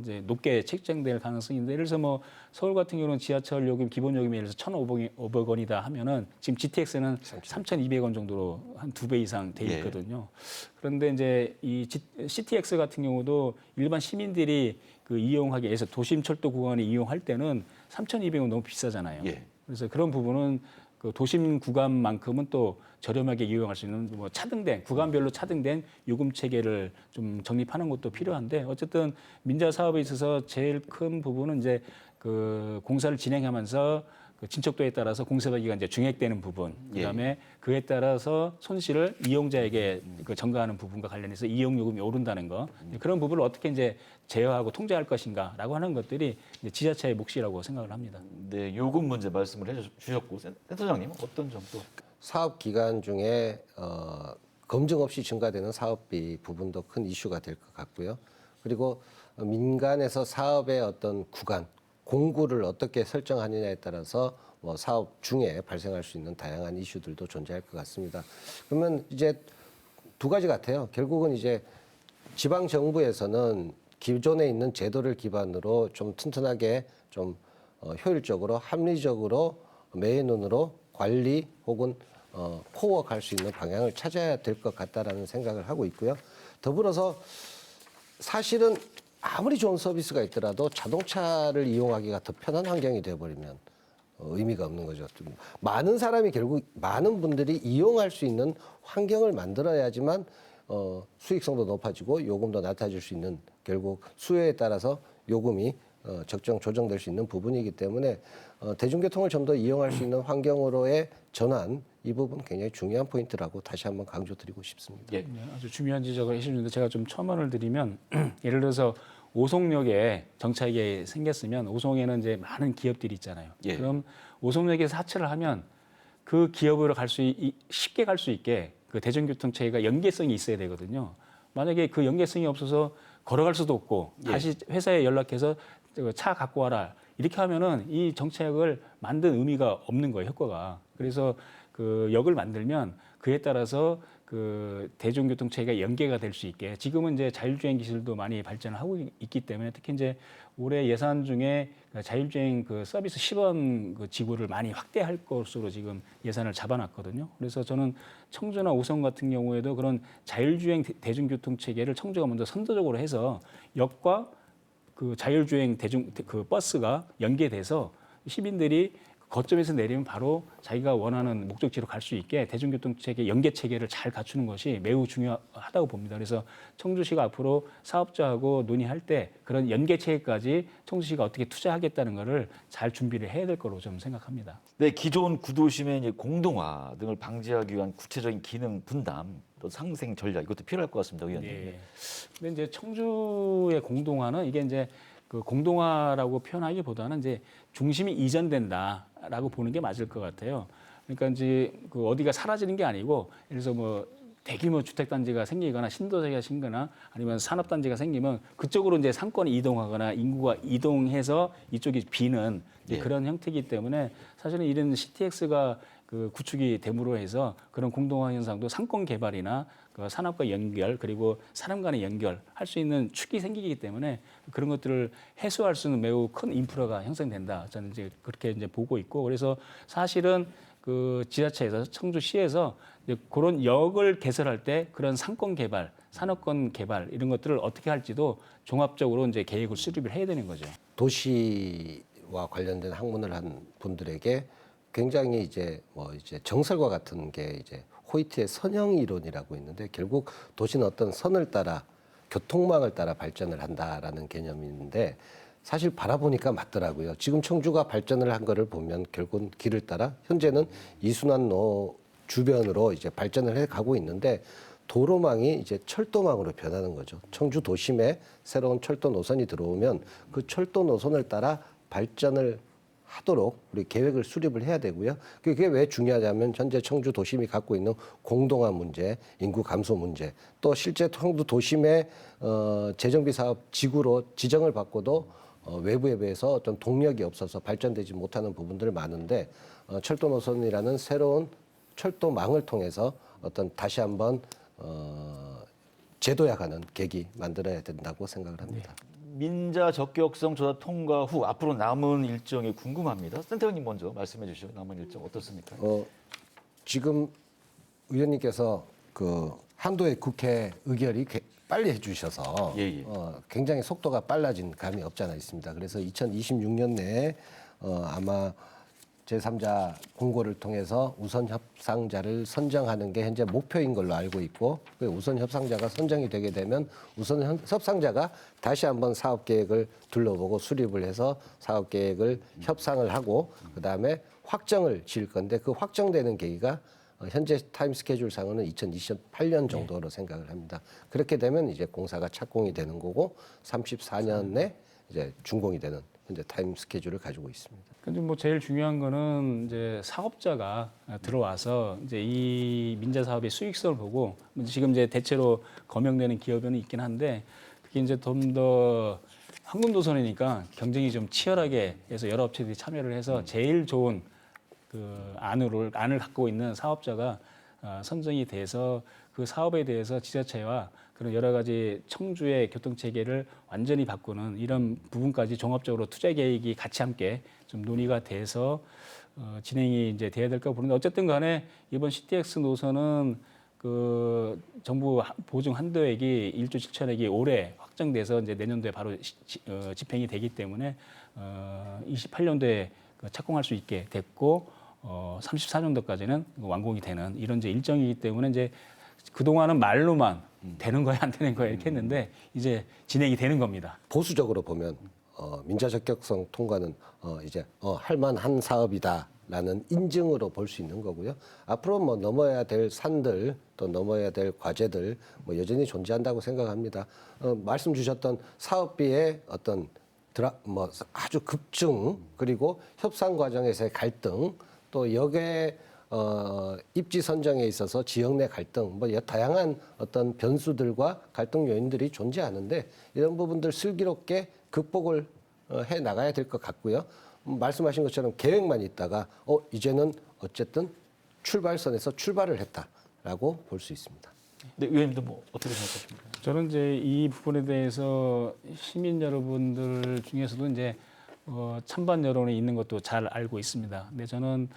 이제 높게 책정될 가능성이 있는데 예를 들어서 뭐 서울 같은 경우는 지하철 요금 기본 요금이 예를 들어서 1,500원이다 하면은 지금 GTX는 3,200원 정도로 한 2배 이상 돼 있거든요. 그런데 이제 이 CTX 같은 경우도 일반 시민들이 그 이용하기 위해서 도심 철도 구간을 이용할 때는 3,200원 너무 비싸잖아요. 그래서 그런 부분은 그 도심 구간만큼은 또 저렴하게 이용할 수 있는 뭐 차등된 구간별로 차등된 요금 체계를 좀 정립하는 것도 필요한데 어쨌든 민자 사업에 있어서 제일 큰 부분은 이제 그 공사를 진행하면서 그 진척도에 따라서 공사비가 이제 증액되는 부분, 그다음에 그에 따라서 손실을 이용자에게 그 전가하는 부분과 관련해서 이용 요금이 오른다는 거 그런 부분을 어떻게 이제 제어하고 통제할 것인가라고 하는 것들이 이제 지자체의 몫이라고 생각을 합니다. 네, 요금 문제 말씀을 해주셨고 센터장님 어떤 점도? 사업 기간 중에 검증 없이 증가되는 사업비 부분도 큰 이슈가 될 것 같고요. 그리고 민간에서 사업의 어떤 구간, 공구를 어떻게 설정하느냐에 따라서 뭐 사업 중에 발생할 수 있는 다양한 이슈들도 존재할 것 같습니다. 그러면 이제 두 가지 같아요. 결국은 이제 지방 정부에서는 기존에 있는 제도를 기반으로 좀 튼튼하게 좀 효율적으로 합리적으로 매의 눈으로 관리 혹은 코어할 수 있는 방향을 찾아야 될 것 같다라는 생각을 하고 있고요. 더불어서 사실은 아무리 좋은 서비스가 있더라도 자동차를 이용하기가 더 편한 환경이 되어버리면 의미가 없는 거죠. 좀 많은 사람이 결국 많은 분들이 이용할 수 있는 환경을 만들어야지만 수익성도 높아지고 요금도 낮아질 수 있는 결국 수요에 따라서 요금이 적정 조정될 수 있는 부분이기 때문에 대중교통을 좀 더 이용할 수 있는 환경으로의 전환 이 부분 굉장히 중요한 포인트라고 다시 한번 강조드리고 싶습니다. 예. 네, 아주 중요한 지적을 해주셨는데 제가 좀 첨언을 드리면 예를 들어서 오송역에 정차역이 생겼으면 오송에는 이제 많은 기업들이 있잖아요. 예. 그럼 오송역에서 하차를 하면 그 기업으로 쉽게 갈 수 있게 그 대중교통 체계가 연계성이 있어야 되거든요. 만약에 그 연계성이 없어서 걸어갈 수도 없고 다시 회사에 연락해서 차 갖고 와라 이렇게 하면은 이 정차역을 만든 의미가 없는 거예요, 효과가. 그래서 그 역을 만들면 그에 따라서 그 대중교통 체계가 연계가 될 수 있게 지금은 이제 자율주행 기술도 많이 발전을 하고 있기 때문에 특히 이제 올해 예산 중에 자율주행 그 서비스 시범 그 지구를 많이 확대할 것으로 지금 예산을 잡아놨거든요. 그래서 저는 청주나 오송 같은 경우에도 그런 자율주행 대중교통 체계를 청주가 먼저 선도적으로 해서 역과 그 자율주행 그 버스가 연계돼서 시민들이 거점에서 내리면 바로 자기가 원하는 목적지로 갈 수 있게 대중교통 체계 연계 체계를 잘 갖추는 것이 매우 중요하다고 봅니다. 그래서 청주시가 앞으로 사업자하고 논의할 때 그런 연계 체계까지 청주시가 어떻게 투자하겠다는 것을 잘 준비를 해야 될 거로 좀 생각합니다. 네, 기존 구도심의 이제 공동화 등을 방지하기 위한 구체적인 기능 분담 또 상생 전략 이것도 필요할 것 같습니다, 의원님. 예. 근데 이제 청주의 공동화는 이게 이제 그 공동화라고 표현하기보다는 이제 중심이 이전된다라고 보는 게 맞을 것 같아요. 그러니까 이제 그 어디가 사라지는 게 아니고 예를 들어서 뭐 대규모 주택단지가 생기거나 신도시가 생기거나 아니면 산업단지가 생기면 그쪽으로 이제 상권이 이동하거나 인구가 이동해서 이쪽이 비는 이제 그런 형태이기 때문에 사실은 이런 CTX가 그 구축이 됨으로 해서 그런 공동화 현상도 상권 개발이나 그 산업과 연결 그리고 사람 간의 연결할 수 있는 축이 생기기 때문에 그런 것들을 해소할 수 있는 매우 큰 인프라가 형성된다. 저는 이제 그렇게 이제 보고 있고 그래서 사실은 그 지자체에서 청주시에서 이제 그런 역을 개설할 때 그런 상권 개발, 산업권 개발 이런 것들을 어떻게 할지도 종합적으로 이제 계획을 수립을 해야 되는 거죠. 도시와 관련된 학문을 한 분들에게 굉장히 이제 정설과 같은 게 이제 호이트의 선형 이론이라고 있는데 결국 도시는 어떤 선을 따라 교통망을 따라 발전을 한다라는 개념인데 사실 바라보니까 맞더라고요. 지금 청주가 발전을 한 거를 보면 결국은 길을 따라 현재는 이순환로 주변으로 이제 발전을 해 가고 있는데 도로망이 이제 철도망으로 변하는 거죠. 청주 도심에 새로운 철도 노선이 들어오면 그 철도 노선을 따라 발전을 하도록 우리 계획을 수립을 해야 되고요. 그게 왜 중요하냐면 현재 청주 도심이 갖고 있는 공동화 문제, 인구 감소 문제, 또 실제 청주 도심의 재정비 사업 지구로 지정을 받고도 외부에 비해서 어떤 동력이 없어서 발전되지 못하는 부분들 많은데 철도 노선이라는 새로운 철도망을 통해서 어떤 다시 한번 재도약하는 계기 만들어야 된다고 생각을 합니다. 민자 적격성 조사 통과 후 앞으로 남은 일정이 궁금합니다. 센터장님 먼저 말씀해 주시죠. 남은 일정 어떻습니까? 지금 의원님께서 그 한도의 국회 의결이 빨리 해주셔서 굉장히 속도가 빨라진 감이 없지 않아 있습니다. 그래서 2026년 내에 아마 제3자 공고를 통해서 우선 협상자를 선정하는 게 현재 목표인 걸로 알고 있고 그 우선 협상자가 선정이 되게 되면 우선 협상자가 다시 한번 사업 계획을 둘러보고 수립을 해서 사업 계획을 협상을 하고 그다음에 확정을 지을 건데 그 확정되는 계기가 현재 타임 스케줄상으로는 2028년 정도로 생각을 합니다. 그렇게 되면 이제 공사가 착공이 되는 거고 34년에 이제 준공이 되는 현재 타임 스케줄을 가지고 있습니다. 근데 뭐 제일 중요한 거는 이제 사업자가 들어와서 이제 이 민자 사업의 수익성을 보고 지금 이제 대체로 거명되는 기업은 있긴 한데 특히 이제 좀 더 황금도선이니까 경쟁이 좀 치열하게 해서 여러 업체들이 참여를 해서 제일 좋은 그 안을 갖고 있는 사업자가 선정이 돼서 그 사업에 대해서 지자체와 그런 여러 가지 청주의 교통 체계를 완전히 바꾸는 이런 부분까지 종합적으로 투자 계획이 같이 함께 좀 논의가 돼서 진행이 이제 돼야 될까 보는데 어쨌든 간에 이번 CTX 노선은 그 정부 보증 한도액이 1조 7천억이 올해 확정돼서 이제 내년도에 바로 집행이 되기 때문에 28년도에 착공할 수 있게 됐고 34년도까지는 완공이 되는 이런 이제 일정이기 때문에 이제 그동안은 말로만 되는 거야 안 되는 거야 이렇게 했는데 이제 진행이 되는 겁니다. 보수적으로 보면 민자 적격성 통과는 이제 할만한 사업이다라는 인증으로 볼 수 있는 거고요. 앞으로 뭐 넘어야 될 산들 또 넘어야 될 과제들 뭐 여전히 존재한다고 생각합니다. 말씀 주셨던 사업비의 어떤 뭐 아주 급증 그리고 협상 과정에서의 갈등 또 역의 입지 선정에 있어서 지역 내 갈등, 뭐 다양한 어떤 변수들과 갈등 요인들이 존재하는데 이런 부분들 슬기롭게 극복을 해 나가야 될 것 같고요. 말씀하신 것처럼 계획만 있다가 이제는 어쨌든 출발선에서 출발을 했다라고 볼 수 있습니다. 네, 의원님도 뭐 어떻게 생각하십니까? 저는 이제 이 부분에 대해서 시민 여러분들 중에서도 이제 찬반 여론이 있는 것도 잘 알고 있습니다. 근데 저는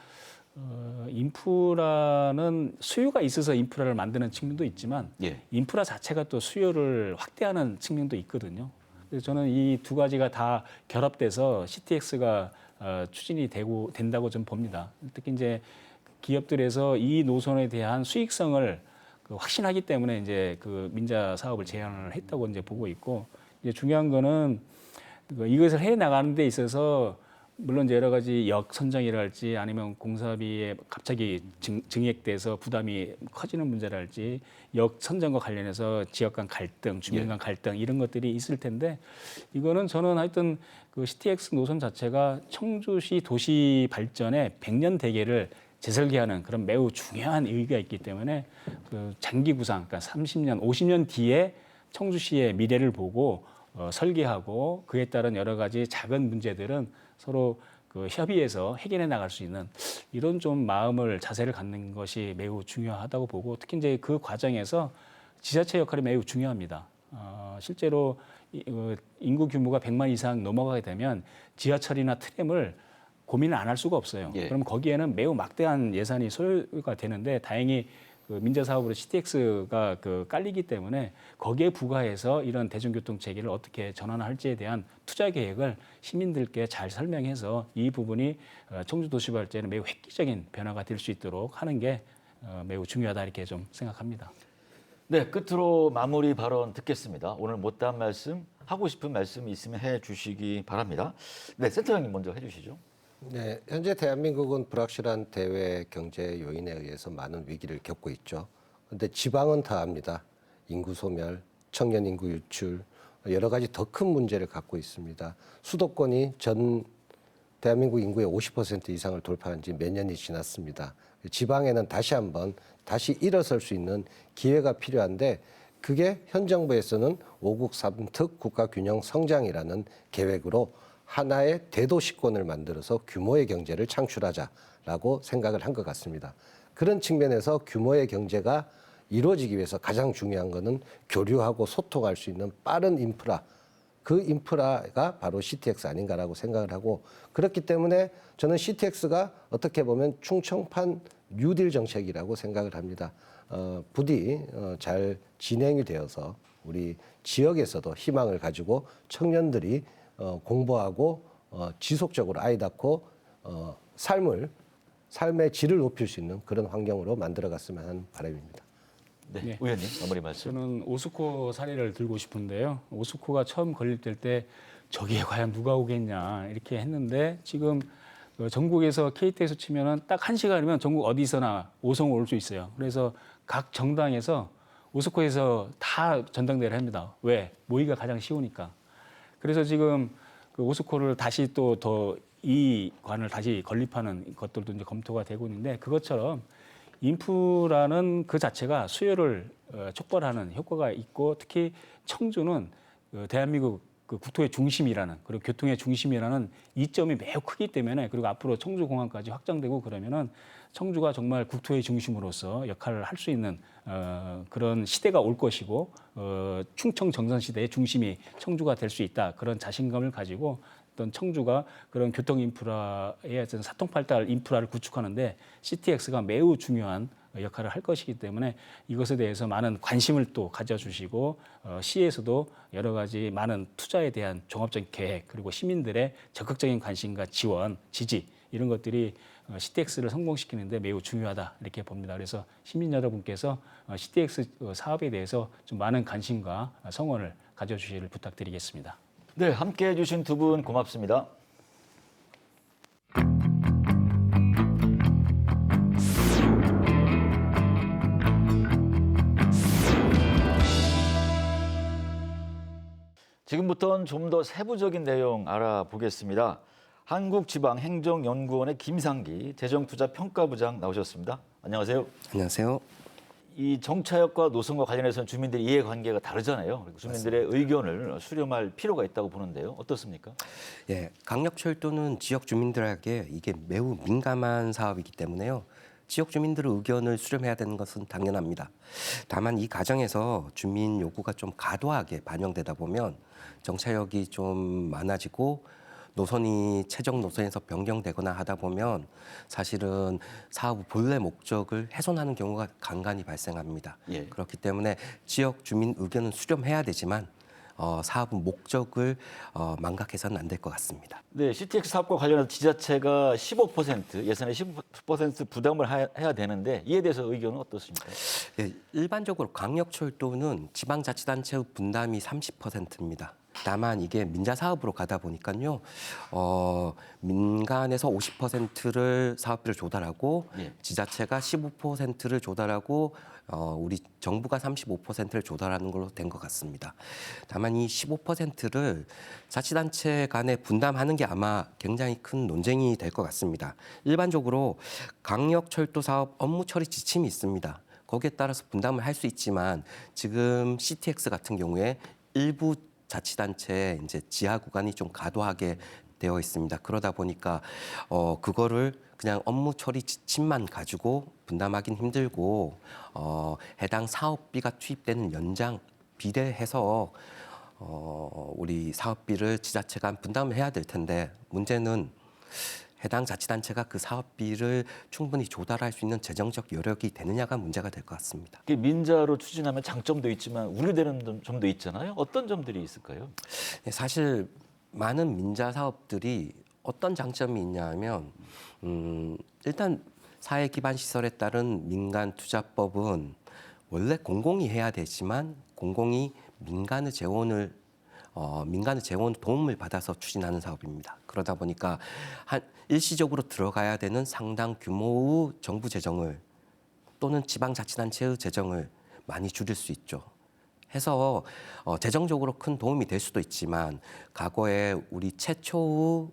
인프라는 수요가 있어서 인프라를 만드는 측면도 있지만 예. 인프라 자체가 또 수요를 확대하는 측면도 있거든요. 그래서 저는 이 두 가지가 다 결합돼서 CTX가 추진이 된다고 좀 봅니다. 특히 이제 기업들에서 이 노선에 대한 수익성을 확신하기 때문에 이제 그 민자 사업을 제안을 했다고 이제 보고 있고 이제 중요한 거는 이것을 해 나가는 데 있어서 물론 이제 여러 가지 역 선정이랄지 아니면 공사비에 갑자기 증액돼서 부담이 커지는 문제랄지 역 선정과 관련해서 지역 간 갈등, 주민 간 갈등 이런 것들이 있을 텐데 이거는 저는 하여튼 그 CTX 노선 자체가 청주시 도시 발전의 100년 대계를 재설계하는 그런 매우 중요한 의의가 있기 때문에 그 장기 구상, 그러니까 30년, 50년 뒤에 청주시의 미래를 보고 설계하고 그에 따른 여러 가지 작은 문제들은 서로 그 협의해서 해결해 나갈 수 있는 이런 좀 마음을 자세를 갖는 것이 매우 중요하다고 보고 특히 이제 그 과정에서 지자체 역할이 매우 중요합니다. 실제로 인구 규모가 100만 이상 넘어가게 되면 지하철이나 트램을 고민을 안 할 수가 없어요. 예. 그럼 거기에는 매우 막대한 예산이 소요가 되는데 다행히 그 민자 사업으로 CTX가 그 깔리기 때문에 거기에 부과해서 이런 대중교통 체계를 어떻게 전환할지에 대한 투자 계획을 시민들께 잘 설명해서 이 부분이 청주 도시 발전에 매우 획기적인 변화가 될 수 있도록 하는 게 매우 중요하다 이렇게 좀 생각합니다. 네, 끝으로 마무리 발언 듣겠습니다. 오늘 못다한 말씀, 하고 싶은 말씀 있으면 해주시기 바랍니다. 네, 센터장님 먼저 해주시죠. 네, 현재 대한민국은 불확실한 대외 경제 요인에 의해서 많은 위기를 겪고 있죠. 그런데 지방은 더합니다. 인구 소멸, 청년 인구 유출, 여러 가지 더 큰 문제를 갖고 있습니다. 수도권이 전 대한민국 인구의 50% 이상을 돌파한 지 몇 년이 지났습니다. 지방에는 다시 일어설 수 있는 기회가 필요한데 그게 현 정부에서는 5국 3특 국가균형 성장이라는 계획으로 하나의 대도시권을 만들어서 규모의 경제를 창출하자라고 생각을 한 것 같습니다. 그런 측면에서 규모의 경제가 이루어지기 위해서 가장 중요한 것은 교류하고 소통할 수 있는 빠른 인프라, 그 인프라가 바로 CTX 아닌가라고 생각을 하고 그렇기 때문에 저는 CTX가 어떻게 보면 충청판 뉴딜 정책이라고 생각을 합니다. 부디 잘 진행이 되어서 우리 지역에서도 희망을 가지고 청년들이 공부하고 지속적으로 아이 낳고 삶의 질을 높일 수 있는 그런 환경으로 만들어갔으면 하는 바람입니다. 네, 네. 의원님 마무리 말씀. 저는 오스코 사례를 들고 싶은데요. 오스코가 처음 건립될 때 저기에 과연 누가 오겠냐 이렇게 했는데 지금 전국에서 KT에서 치면은 딱 1시간이면 전국 어디서나 5성 올 수 있어요. 그래서 각 정당에서 오스코에서 다 전당대회를 합니다. 왜? 모의가 가장 쉬우니까. 그래서 지금 그 오스코를 다시 또 더 이 관을 다시 건립하는 것들도 이제 검토가 되고 있는데 그것처럼 인프라는 그 자체가 수요를 촉발하는 효과가 있고 특히 청주는 대한민국 그 국토의 중심이라는 그리고 교통의 중심이라는 이점이 매우 크기 때문에 그리고 앞으로 청주공항까지 확장되고 그러면은 청주가 정말 국토의 중심으로서 역할을 할 수 있는 그런 시대가 올 것이고 충청 정선 시대의 중심이 청주가 될 수 있다 그런 자신감을 가지고 어떤 청주가 그런 교통 인프라의 어떤 사통팔달 인프라를 구축하는데 CTX가 매우 중요한 역할을 할 것이기 때문에 이것에 대해서 많은 관심을 또 가져주시고 시에서도 여러 가지 많은 투자에 대한 종합적인 계획 그리고 시민들의 적극적인 관심과 지원, 지지 이런 것들이 CTX를 성공시키는데 매우 중요하다 이렇게 봅니다. 그래서 시민 여러분께서 CTX 사업에 대해서 좀 많은 관심과 성원을 가져주시기를 부탁드리겠습니다. 네, 함께해 주신 두 분 고맙습니다. 지금부터는 좀 더 세부적인 내용 알아보겠습니다. 한국지방행정연구원의 김상기 재정투자평가부장 나오셨습니다. 안녕하세요. 안녕하세요. 이 정차역과 노선과 관련해서는 주민들의 이해관계가 다르잖아요. 그리고 주민들의 의견을 수렴할 필요가 있다고 보는데요. 어떻습니까? 예, 강력철도는 지역 주민들에게 이게 매우 민감한 사업이기 때문에요. 지역 주민들의 의견을 수렴해야 되는 것은 당연합니다. 다만 이 과정에서 주민 요구가 좀 과도하게 반영되다 보면 정차역이 좀 많아지고 노선이 최종 노선에서 변경되거나 하다 보면 사실은 사업 본래 목적을 훼손하는 경우가 간간히 발생합니다. 예. 그렇기 때문에 지역 주민 의견은 수렴해야 되지만 사업은 목적을 망각해서는 안 될 것 같습니다. 네, CTX 사업과 관련해서 지자체가 15% 예산의 15% 부담을 해야 되는데 이에 대해서 의견은 어떻습니까? 예, 일반적으로 강력철도는 지방자치단체의 분담이 30%입니다. 다만 이게 민자 사업으로 가다 보니까요, 민간에서 50%를 사업비를 조달하고 예. 지자체가 15%를 조달하고 우리 정부가 35%를 조달하는 걸로 된 것 같습니다. 다만 이 15%를 자치단체 간에 분담하는 게 아마 굉장히 큰 논쟁이 될 것 같습니다. 일반적으로 강력철도 사업 업무 처리 지침이 있습니다. 거기에 따라서 분담을 할 수 있지만 지금 CTX 같은 경우에 일부 자치단체의 이제 지하 구간이 좀 과도하게 되어 있습니다. 그러다 보니까 그거를 그냥 업무 처리 지침만 가지고 분담하기는 힘들고 해당 사업비가 투입되는 연장 비례해서 우리 사업비를 지자체가 분담을 해야 될 텐데 문제는 해당 자치단체가 그 사업비를 충분히 조달할 수 있는 재정적 여력이 되느냐가 문제가 될 것 같습니다. 민자로 추진하면 장점도 있지만 우려되는 점도 있잖아요. 어떤 점들이 있을까요? 사실 많은 민자 사업들이 어떤 장점이 있냐면 일단 사회 기반 시설에 따른 민간 투자법은 원래 공공이 해야 되지만 공공이 민간의 재원 도움을 받아서 추진하는 사업입니다. 그러다 보니까 일시적으로 들어가야 되는 상당 규모의 정부 재정을 또는 지방자치단체의 재정을 많이 줄일 수 있죠. 해서 재정적으로 큰 도움이 될 수도 있지만 과거에 우리 최초의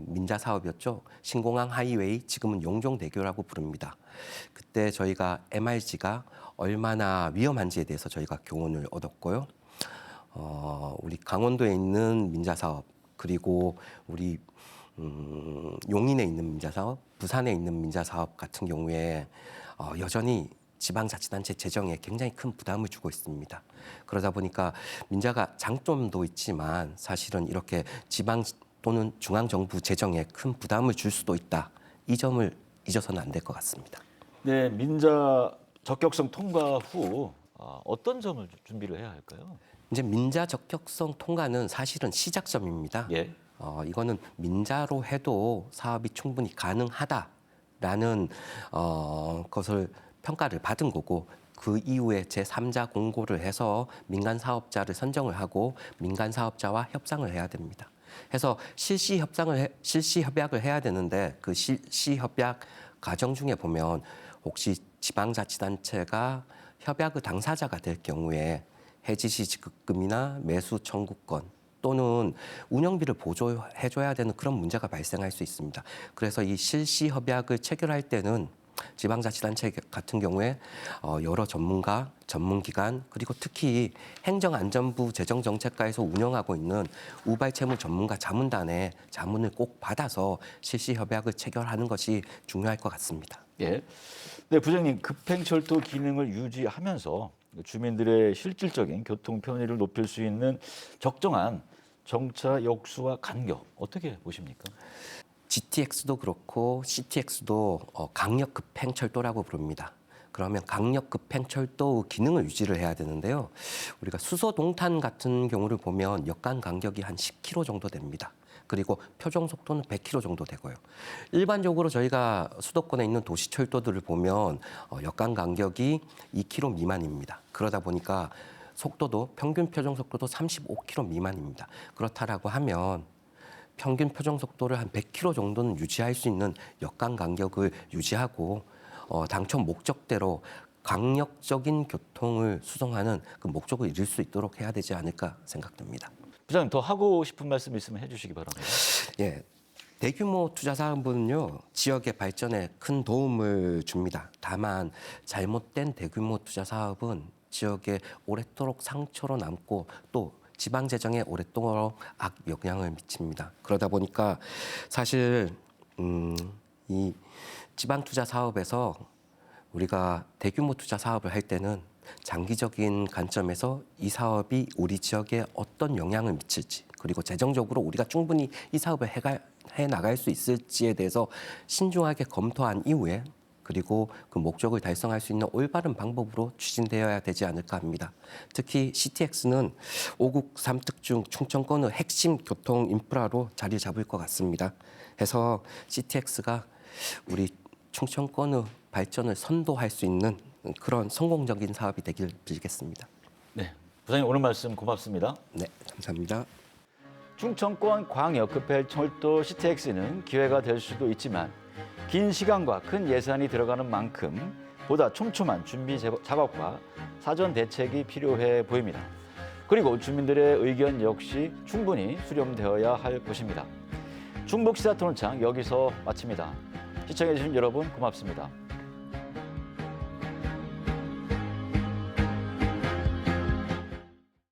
민자 사업이었죠. 신공항 하이웨이, 지금은 용종대교라고 부릅니다. 그때 저희가 MRG가 얼마나 위험한지에 대해서 저희가 교훈을 얻었고요. 우리 강원도에 있는 민자 사업 그리고 우리 용인에 있는 민자 사업, 부산에 있는 민자 사업 같은 경우에 여전히 지방자치단체 재정에 굉장히 큰 부담을 주고 있습니다. 그러다 보니까 민자가 장점도 있지만 사실은 이렇게 지방 또는 중앙정부 재정에 큰 부담을 줄 수도 있다. 이 점을 잊어서는 안 될 것 같습니다. 네, 민자 적격성 통과 후 어떤 점을 준비를 해야 할까요? 이제 민자 적격성 통과는 사실은 시작점입니다. 예. 이거는 민자로 해도 사업이 충분히 가능하다라는 것을 평가를 받은 거고 그 이후에 제3자 공고를 해서 민간 사업자를 선정을 하고 민간 사업자와 협상을 해야 됩니다. 해서 실시 협약을 해야 되는데 그 실시 협약 과정 중에 보면 혹시 지방자치단체가 협약의 당사자가 될 경우에 해지시 지급금이나 매수 청구권 또는 운영비를 보조해줘야 되는 그런 문제가 발생할 수 있습니다. 그래서 이 실시 협약을 체결할 때는 지방자치단체 같은 경우에 여러 전문가, 전문기관 그리고 특히 행정안전부 재정정책과에서 운영하고 있는 우발채무 전문가 자문단의 자문을 꼭 받아서 실시 협약을 체결하는 것이 중요할 것 같습니다. 예. 네, 부장님 급행철도 기능을 유지하면서 주민들의 실질적인 교통 편의를 높일 수 있는 적정한 정차 역수와 간격 어떻게 보십니까? GTX도 그렇고 CTX도 강력 급행철도라고 부릅니다. 그러면 강력 급행철도 기능을 유지를 해야 되는데요. 우리가 수소 동탄 같은 경우를 보면 역간 간격이 한 10km 정도 됩니다. 그리고 표정 속도는 100km 정도 되고요. 일반적으로 저희가 수도권에 있는 도시철도들을 보면 역간 간격이 2km 미만입니다. 그러다 보니까 속도도 평균 표정 속도도 35km 미만입니다. 그렇다라고 하면 평균 표정 속도를 한 100km 정도는 유지할 수 있는 역간 간격을 유지하고 당초 목적대로 강력적인 교통을 수송하는 그 목적을 이룰 수 있도록 해야 되지 않을까 생각됩니다. 부장님 더 하고 싶은 말씀 있으면 해주시기 바랍니다. 예, 대규모 투자 사업은요 지역의 발전에 큰 도움을 줍니다. 다만 잘못된 대규모 투자 사업은 지역에 오랫도록 상처로 남고 또 지방 재정에 오랫동안 악영향을 미칩니다. 그러다 보니까 사실 이 지방 투자 사업에서 우리가 대규모 투자 사업을 할 때는 장기적인 관점에서 이 사업이 우리 지역에 어떤 영향을 미칠지 그리고 재정적으로 우리가 충분히 이 사업을 해 나갈 수 있을지에 대해서 신중하게 검토한 이후에 그리고 그 목적을 달성할 수 있는 올바른 방법으로 추진되어야 되지 않을까 합니다. 특히 CTX는 5국 3특 중 충청권의 핵심 교통 인프라로 자리 잡을 것 같습니다. 해서 CTX가 우리 충청권의 발전을 선도할 수 있는 그런 성공적인 사업이 되길 빌겠습니다. 네, 부장님 오늘 말씀 고맙습니다. 네, 감사합니다. 충청권 광역급행철도 CTX는 기회가 될 수도 있지만 긴 시간과 큰 예산이 들어가는 만큼 보다 촘촘한 준비 작업과 사전 대책이 필요해 보입니다. 그리고 주민들의 의견 역시 충분히 수렴되어야 할 것입니다. 충북 시사토론창 여기서 마칩니다. 시청해주신 여러분 고맙습니다.